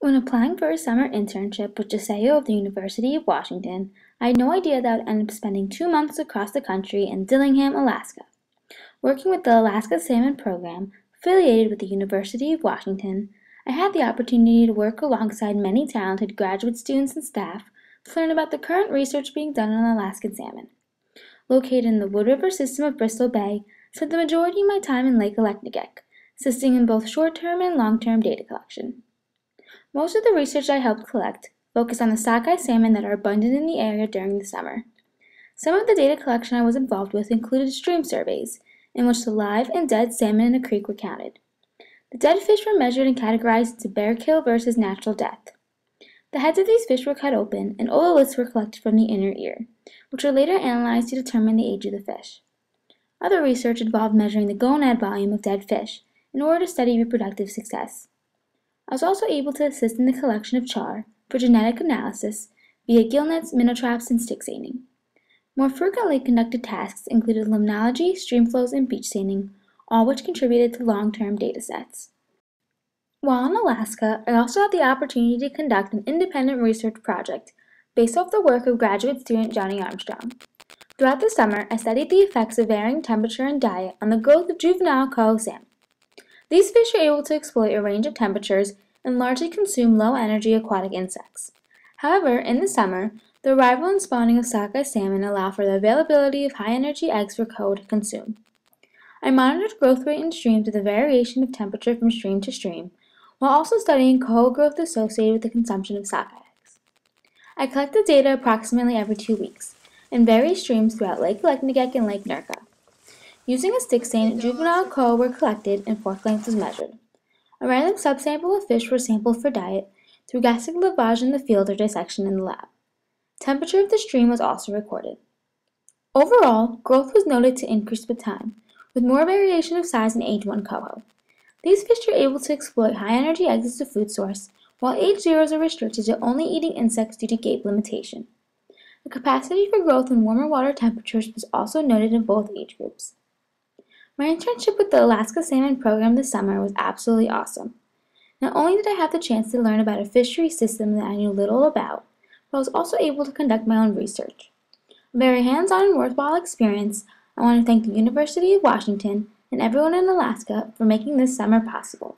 When applying for a summer internship with JSAO of the University of Washington, I had no idea that I would end up spending 2 months across the country in Dillingham, Alaska. Working with the Alaska Salmon Program, affiliated with the University of Washington, I had the opportunity to work alongside many talented graduate students and staff to learn about the current research being done on Alaskan salmon. Located in the Wood River system of Bristol Bay, I spent the majority of my time in Lake Aleknagek, assisting in both short-term and long-term data collection. Most of the research I helped collect focused on the sockeye salmon that are abundant in the area during the summer. Some of the data collection I was involved with included stream surveys, in which the live and dead salmon in a creek were counted. The dead fish were measured and categorized into bear kill versus natural death. The heads of these fish were cut open, and otoliths were collected from the inner ear, which were later analyzed to determine the age of the fish. Other research involved measuring the gonad volume of dead fish in order to study reproductive success. I was also able to assist in the collection of char for genetic analysis via gill nets, minnow traps, and stick seining. More frequently conducted tasks included limnology, stream flows, and beach seining, all which contributed to long-term data sets. While in Alaska, I also had the opportunity to conduct an independent research project based off the work of graduate student Johnny Armstrong. Throughout the summer, I studied the effects of varying temperature and diet on the growth of juvenile coho salmon. These fish are able to exploit a range of temperatures and largely consume low-energy aquatic insects. However, in the summer, the arrival and spawning of sockeye salmon allow for the availability of high-energy eggs for coho to consume. I monitored growth rate in streams with a variation of temperature from stream to stream, while also studying coho growth associated with the consumption of sockeye eggs. I collected data approximately every 2 weeks, in various streams throughout Lake Aleknagek and Lake Nurka. Using a stick seine, juvenile coho were collected and fork length was measured. A random subsample of fish were sampled for diet through gastric lavage in the field or dissection in the lab. Temperature of the stream was also recorded. Overall, growth was noted to increase with time, with more variation of size in age 1 coho. These fish are able to exploit high-energy eggs as a food source, while age 0s are restricted to only eating insects due to gape limitation. The capacity for growth in warmer water temperatures was also noted in both age groups. My internship with the Alaska Salmon Program this summer was absolutely awesome. Not only did I have the chance to learn about a fishery system that I knew little about, but I was also able to conduct my own research. A very hands-on and worthwhile experience. I want to thank the University of Washington and everyone in Alaska for making this summer possible.